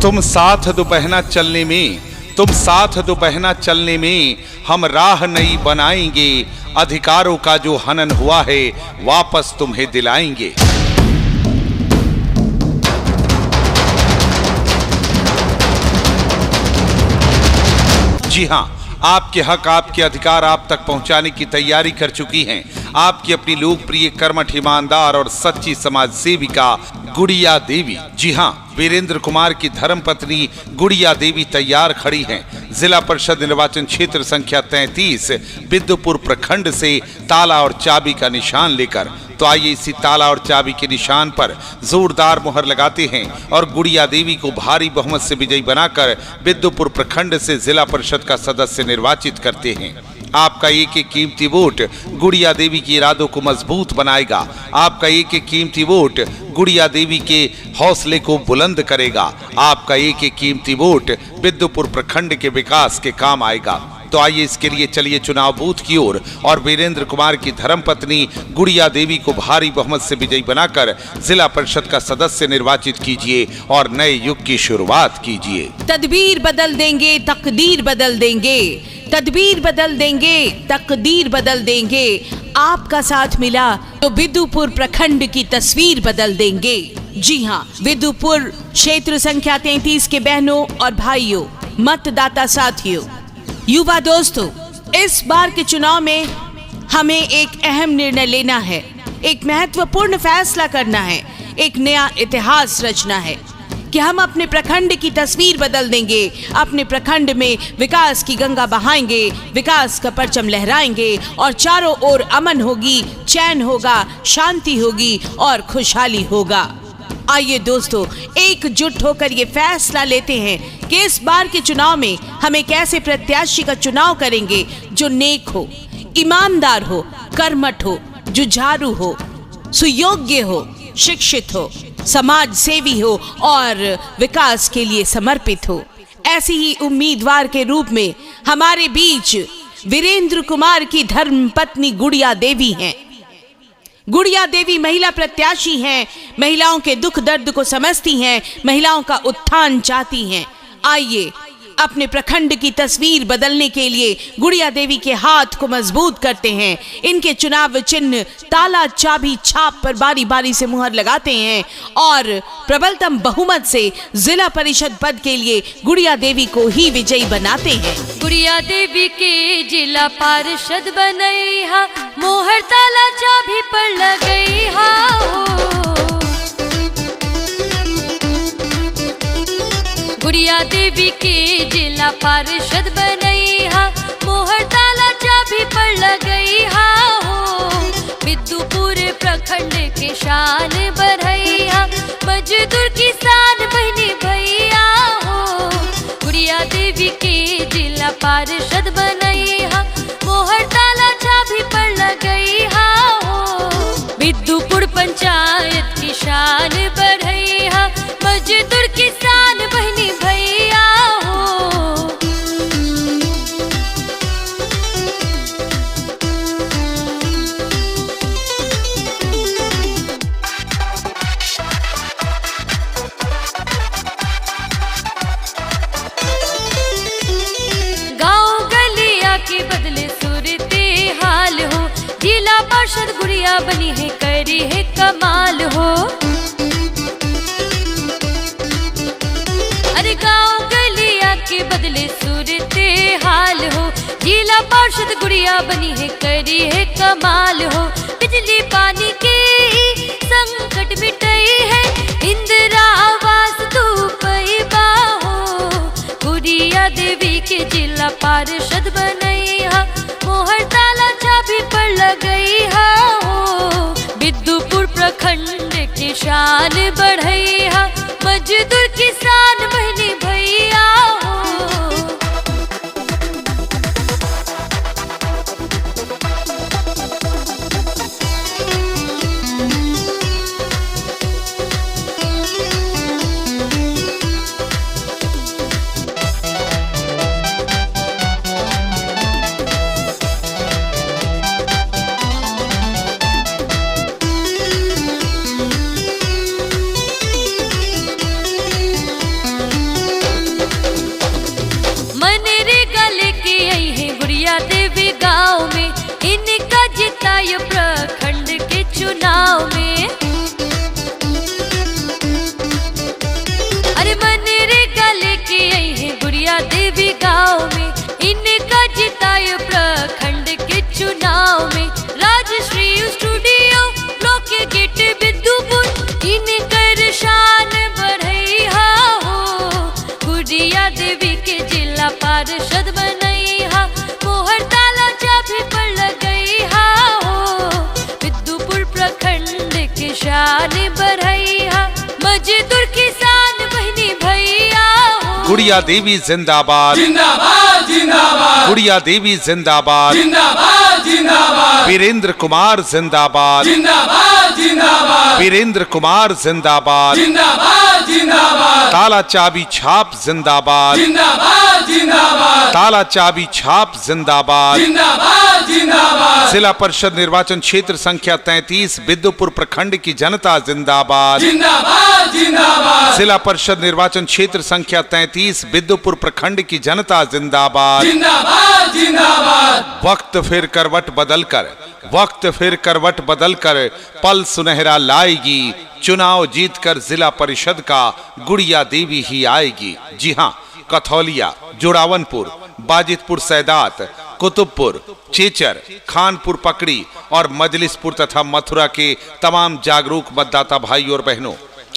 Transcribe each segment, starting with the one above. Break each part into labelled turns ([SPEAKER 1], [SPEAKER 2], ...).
[SPEAKER 1] तुम साथ दुपहना चलने में, तुम साथ दुपहना चलने में हम राह नई बनाएंगे। अधिकारों का जो हनन हुआ है वापस तुम्हें दिलाएंगे। जी हां, आपके हक, आपके अधिकार आप तक पहुंचाने की तैयारी कर चुकी हैं आपकी अपनी लोकप्रिय, कर्मठ, ईमानदार और सच्ची समाज सेविका गुड़िया देवी। जी हां, वीरेंद्र कुमार की धर्मपत्नी गुड़िया देवी तैयार खड़ी हैं जिला परिषद निर्वाचन क्षेत्र संख्या 33 बिद्दुपुर प्रखंड से ताला और चाबी का निशान लेकर। तो आइए इसी ताला और चाबी के निशान पर जोरदार मुहर लगाते हैं और गुड़िया देवी को भारी बहुमत से विजयी बनाकर बिद्दुपुर प्रखंड से जिला परिषद का सदस्य निर्वाचित करते हैं। आपका एक एक कीमती वोट गुड़िया देवी के इरादों को मजबूत बनाएगा। आपका एक एक कीमती वोट गुड़िया देवी के हौसले को बुलंद करेगा। आपका एक एक कीमती वोट बिद्दुपुर प्रखंड के विकास के काम आएगा। तो आइए इसके लिए चलिए चुनाव बूथ की ओर और वीरेंद्र कुमार की धर्मपत्नी गुड़िया देवी को भारी बहुमत से विजयी बनाकर जिला परिषद का सदस्य निर्वाचित कीजिए और नए युग की शुरुआत कीजिए।
[SPEAKER 2] तदबीर बदल देंगे, तकदीर बदल देंगे, तदबीर बदल देंगे, तकदीर बदल देंगे। आपका साथ मिला तो बिद्दुपुर प्रखंड की तस्वीर बदल देंगे। जी हाँ, बिद्दुपुर क्षेत्र संख्या 33 के बहनों और भाइयों, मतदाता साथियों, युवा दोस्तों, इस बार के चुनाव में हमें एक अहम निर्णय लेना है, एक महत्वपूर्ण फैसला करना है, एक नया इतिहास रचना है कि हम अपने प्रखंड की तस्वीर बदल देंगे, अपने प्रखंड में विकास की गंगा बहाएंगे, विकास का परचम लहराएंगे और चारों ओर अमन होगी, चैन होगा, शांति होगी और खुशहाली होगा। आइए दोस्तों, एकजुट होकर ये फैसला लेते हैं कि इस बार के चुनाव में हम एक ऐसे प्रत्याशी का चुनाव करेंगे जो नेक हो, ईमानदार हो, कर्मठ हो, जुझारू हो, सुयोग्य हो, शिक्षित हो, समाज सेवी हो और विकास के लिए समर्पित हो। ऐसी ही उम्मीदवार के रूप में हमारे बीच वीरेंद्र कुमार की धर्मपत्नी गुड़िया देवी हैं। गुड़िया देवी महिला प्रत्याशी हैं, महिलाओं के दुख दर्द को समझती हैं, महिलाओं का उत्थान चाहती हैं। आइए अपने प्रखंड की तस्वीर बदलने के लिए गुड़िया देवी के हाथ को मजबूत करते हैं। इनके चुनाव चिन्ह ताला चाबी छाप पर बारी बारी से मुहर लगाते हैं और प्रबलतम बहुमत से जिला परिषद पद के लिए गुड़िया देवी को ही विजयी बनाते हैं।
[SPEAKER 3] गुड़िया देवी के जिला पार्षद बनई हा, मोहर ताला चाबी पर लगई हा। गुड़िया देवी के जिला पार्षद बनई हा, मोहर ताला चाबी पर लगई हा हो। बिद्दुपुर प्रखंड के शान बढ़ई हा, मजदूर किसान बहनी भैया हो। गुड़िया देवी के जिला पार्षद बनई हा, मोहर ताला चाबी पर लगई हा हो। बिद्दुपुर पंचायत की शान बढ़ई हा, मजदूर किसान बहनी भैया हो। गाँव गलिया के बदले सूरते हाल हो, जिला पार्षद गुड़िया बनी है, करी है कमाल हो। अरे गाँव गलिया के बदले सूरते हाल हो, जिला पार्षद गुड़िया बनी है, करी है कमाल हो। बिजली पानी के संकट मिटई है, इंदिरा आवास तू पैबा हो। गुड़िया देवी के जिला पार्षद बनई हा, मोहर ताला चाबी पर लगई हा हो। बिद्दुपुर प्रखंड की शान बढ़ई हा, मजदूर किसान बहनी भैया हो।
[SPEAKER 1] गुड़िया देवी जिंदाबाद,
[SPEAKER 4] जिंदाबाद जिंदाबाद,
[SPEAKER 1] गुड़िया देवी जिंदाबाद,
[SPEAKER 4] जिंदाबाद जिंदाबाद,
[SPEAKER 1] वीरेंद्र कुमार जिंदाबाद,
[SPEAKER 4] जिंदाबाद जिंदाबाद,
[SPEAKER 1] वीरेंद्र कुमार जिंदाबाद,
[SPEAKER 4] जिंदाबाद जिंदाबाद,
[SPEAKER 1] ताला चाबी छाप जिंदाबाद,
[SPEAKER 4] जिंदाबाद जिंदाबाद,
[SPEAKER 1] ताला चाबी छाप जिंदाबाद।
[SPEAKER 4] जिंदाबाद जिंदाबाद,
[SPEAKER 1] जिला परिषद निर्वाचन क्षेत्र संख्या 33 बिद्दुपुर प्रखंड की जनता जिंदाबाद,
[SPEAKER 4] जिंदाबाद जिंदाबाद,
[SPEAKER 1] जिला परिषद निर्वाचन क्षेत्र संख्या 33 बिद्दुपुर प्रखंड की जनता जिंदाबाद।
[SPEAKER 4] जिंदाबाद जिंदाबाद,
[SPEAKER 1] वक्त फिर करवट बदलकर, वक्त फिर करवट बदलकर पल सुनहरा लाएगी, चुनाव जीतकर जिला परिषद का गुड़िया देवी ही आएगी। जी हां, कथौलिया, जोड़ावनपुर, बाजितपुर सैदात, कुतुबपुर, चेचर, खानपुर पकड़ी और मजलिसपुर तथा मथुरा के तमाम जागरूक मतदाता भाई और बहनों,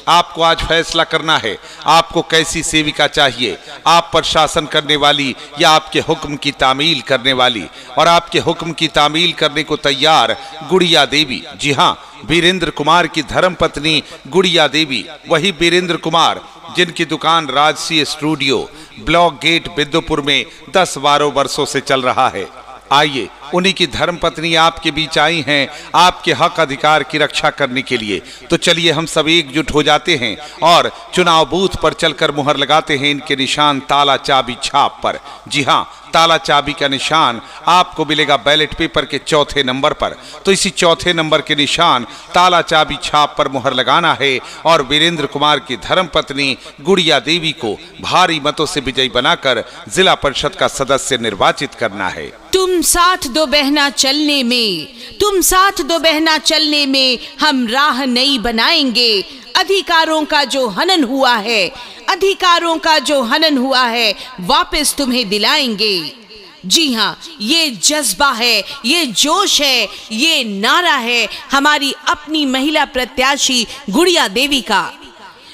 [SPEAKER 1] आपको आज फैसला करना है आपको कैसी सेविका चाहिए, आप पर शासन करने वाली या आपके हुक्म की तामील करने वाली। और आपके हुक्म की तामील करने को तैयार गुड़िया देवी। जी हां, वीरेंद्र कुमार की धर्मपत्नी गुड़िया देवी, वही वीरेंद्र कुमार जिनकी दुकान राजसी स्टूडियो ब्लॉक गेट बिद्दुपुर में 10-12 वर्षों से चल रहा है। आइए, उन्हीं की धर्मपत्नी आपके बीच आई हैं आपके हक अधिकार की रक्षा करने के लिए। तो चलिए हम सब एकजुट हो जाते हैं और चुनाव बूथ पर चलकर मुहर लगाते हैं इनके निशान ताला चाबी छाप पर। जी हां, ताला चाबी का निशान आपको मिलेगा बैलेट पेपर के चौथे नंबर पर। तो इसी चौथे नंबर के निशान ताला चाबी छाप पर मुहर लगाना है और वीरेंद्र कुमार की धर्मपत्नी गुड़िया देवी को भारी मतों से विजयी बनाकर जिला परिषद का सदस्य निर्वाचित करना है।
[SPEAKER 2] तुम साथ दो बहना चलने में, तुम साथ दो बहना चलने में, हम राह नई बनाएंगे। अधिकारों का जो हनन हुआ है, अधिकारों का जो हनन हुआ है, वापस तुम्हें दिलाएंगे। जी हाँ, ये जज्बा है, ये जोश है, ये नारा है हमारी अपनी महिला प्रत्याशी गुड़िया देवी का,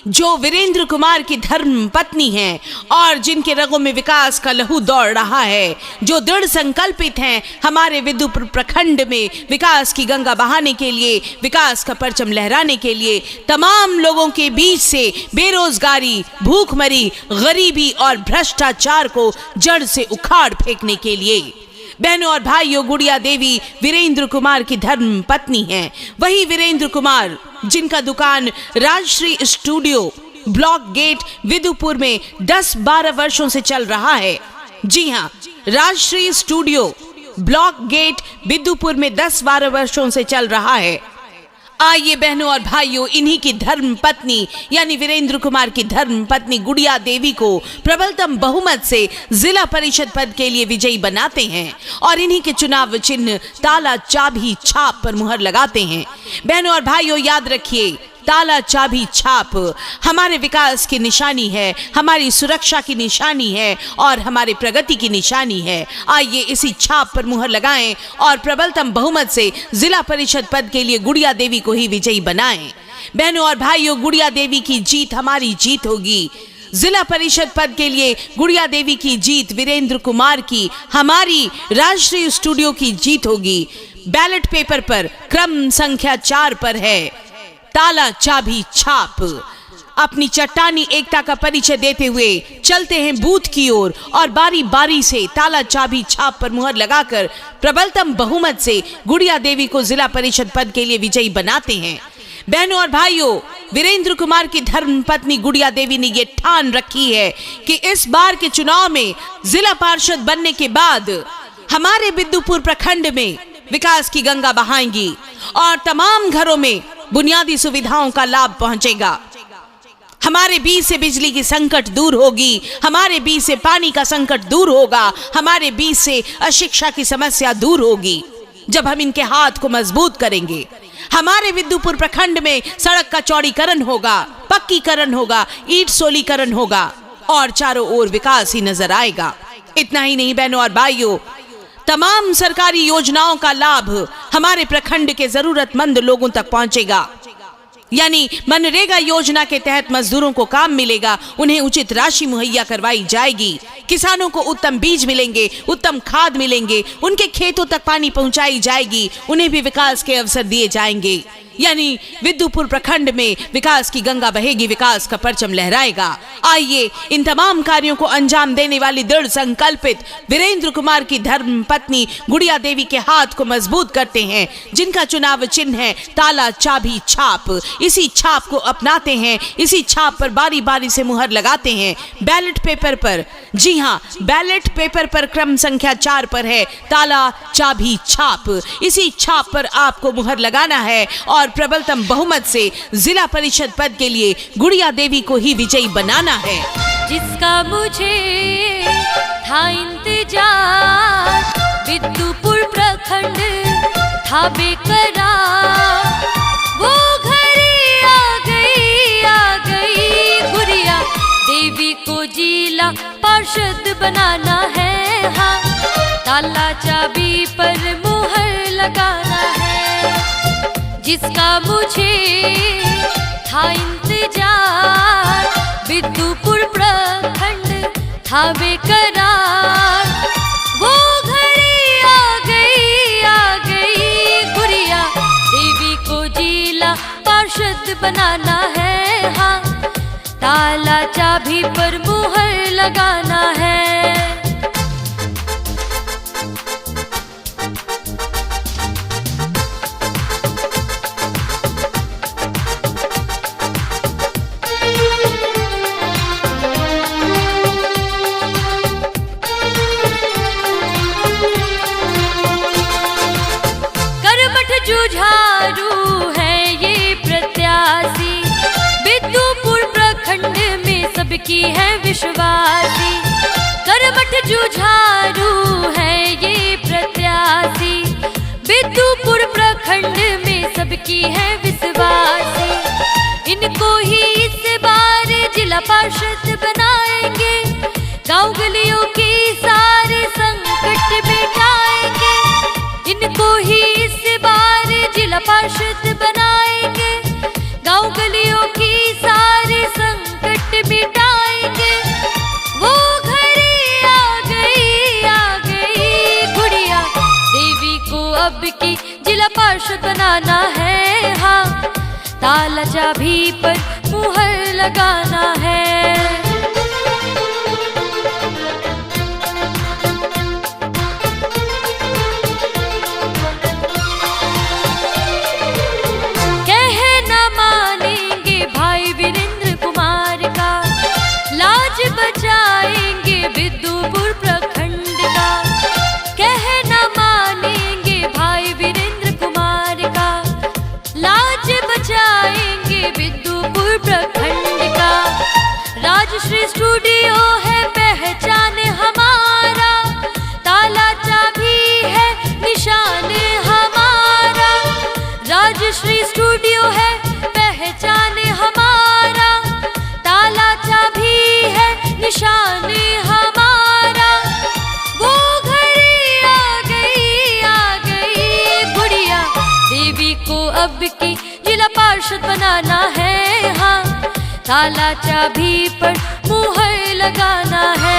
[SPEAKER 2] जो वीरेंद्र कुमार की धर्म पत्नी हैं और जिनके रगों में विकास का लहू दौड़ रहा है, जो दृढ़ संकल्पित हैं हमारे बिद्दुपुर प्रखंड में विकास की गंगा बहाने के लिए, विकास का परचम लहराने के लिए, तमाम लोगों के बीच से बेरोजगारी, भूखमरी, गरीबी और भ्रष्टाचार को जड़ से उखाड़ फेंकने के लिए। बहनों और भाइयों, गुड़िया देवी वीरेंद्र कुमार की धर्म पत्नी हैं। वही वीरेंद्र कुमार जिनका दुकान Rajshree studio block gate Biddupur में 10-12 वर्षों से चल रहा है। जी हां, Rajshree studio block gate Biddupur में 10-12 वर्षों से चल रहा है। आइए बहनों और भाइयों, इन्हीं की धर्म पत्नी यानी वीरेंद्र कुमार की धर्म पत्नी गुड़िया देवी को प्रबलतम बहुमत से जिला परिषद पद के लिए विजयी बनाते हैं और इन्हीं के चुनाव चिन्ह ताला चाबी छाप पर मुहर लगाते हैं। बहनों और भाइयों, याद रखिए, ताला चाबी छाप हमारे विकास की निशानी है, हमारी सुरक्षा की निशानी है और हमारे प्रगति की निशानी है। आइए इसी छाप पर मुहर लगाएं और प्रबलतम बहुमत से जिला परिषद पद के लिए गुड़िया देवी को ही विजयी बनाएं। बहनों और भाइयों, गुड़िया देवी की जीत हमारी जीत होगी। जिला परिषद पद के लिए गुड़िया देवी की जीत वीरेंद्र कुमार की, हमारी राजश्री स्टूडियो की जीत होगी। बैलेट पेपर पर क्रम संख्या 4 पर है ताला चाबी छाप। अपनी चट्टानी एकता का परिचय देते हुए चलते हैं बूथ की ओर और बारी बारी से ताला चाबी छाप पर मुहर लगाकर प्रबलतम बहुमत से गुड़िया देवी को जिला परिषद पद के लिए विजयी बनाते हैं। बहनों और भाइयों, वीरेंद्र कुमार की धर्मपत्नी गुड़िया देवी ने ये ठान रखी है कि इस बार के चुनाव में जिला पार्षद बनने के बाद हमारे बिद्दुपुर प्रखंड में विकास की गंगा बहाएंगी और तमाम घरों में बुनियादी सुविधाओं का लाभ पहुंचेगा। हमारे बीच से बिजली की संकट दूर होगी, हमारे बीच से पानी का संकट दूर होगा, हमारे बीच से अशिक्षा की समस्या दूर होगी। जब हम इनके हाथ को मजबूत करेंगे, हमारे बिद्दुपुर प्रखंड में सड़क का चौड़ीकरण होगा, पक्कीकरण होगा, ईंट सोलीकरण होगा और चारों ओर विकास ही नजर आएगा। इतना ही नहीं बहनों और भाइयों, तमाम सरकारी योजनाओं का लाभ हमारे प्रखंड के जरूरतमंद लोगों तक पहुंचेगा। यानी मनरेगा योजना के तहत मजदूरों को काम मिलेगा, उन्हें उचित राशि मुहैया करवाई जाएगी, किसानों को उत्तम बीज मिलेंगे, उत्तम खाद मिलेंगे, उनके खेतों तक पानी पहुंचाई जाएगी, उन्हें भी विकास के अवसर दिए जाएंगे। यानी विदुपुर प्रखंड में विकास की गंगा बहेगी, विकास का परचम लहराएगा। आइए इन तमाम कार्यों को अंजाम देने वाली दृढ़ संकल्पित वीरेंद्र कुमार की धर्म पत्नी गुड़िया देवी के हाथ को मजबूत करते हैं, जिनका चुनाव चिन्ह है ताला चाबी छाप। इसी छाप को अपनाते हैं, इसी छाप पर बारी बारी से मुहर लगाते हैं बैलेट पेपर पर। जी हाँ, बैलेट पेपर पर क्रम संख्या 4 पर है ताला चाबी छाप। इसी छाप पर आपको मुहर लगाना है और प्रबलतम बहुमत से जिला परिषद पद के लिए गुड़िया देवी को ही विजयी बनाना है।
[SPEAKER 3] जिसका मुझे था इंतजार, विदुपुर प्रखंड था बेकरार, वो घड़ी आ गई गुड़िया देवी को जिला पार्षद बनाना है। हाँ, ताला चाबी पर मुहर लगाना है। जिसका मुझे था इंतजार, विदुपुर प्रखंड था बेकरार, वो घड़ी आ गई गुड़िया देवी को जिला पार्षद बनाना है। हाँ, ताला चाबी पर मुहर लगाना है। जुझारू है ये प्रत्याशी, विदुपुर प्रखंड में सबकी है विश्वासी। करमठ जुझारू है ये प्रत्याशी, विदुपुर प्रखंड में सबकी है विश्वासी। इनको ही इस बार जिला पार्षद बनाएंगे, गांव गलियों की सारे संकट मिटाएंगे। इनको ही इस बार जिला पार्षद बनाएंगे, गांव गलियों की सारे संकट मिटाएंगे। वो घड़ी आ गई गुड़िया देवी को अब की जिला पार्षद बनाना है। हाँ, ताला चाबी पर मुहर लगाना है। बचाएंगे विदुपुर प्रखंड का, कह न मानेंगे भाई वीरेंद्र कुमार का। लाज बचाएंगे विदुपुर प्रखंड का। राजश्री स्टूडियो है पहचान हमारा, ताला चाबी है निशान हमारा। राजश्री स्टूडियो है पहचान हमारा, ताला चाबी निशान हमारा। वो घड़ी आ गई गुड़िया देवी को अब की जिला पार्षद बनाना है। हाँ, ताला चाबी पर मुहर लगाना है।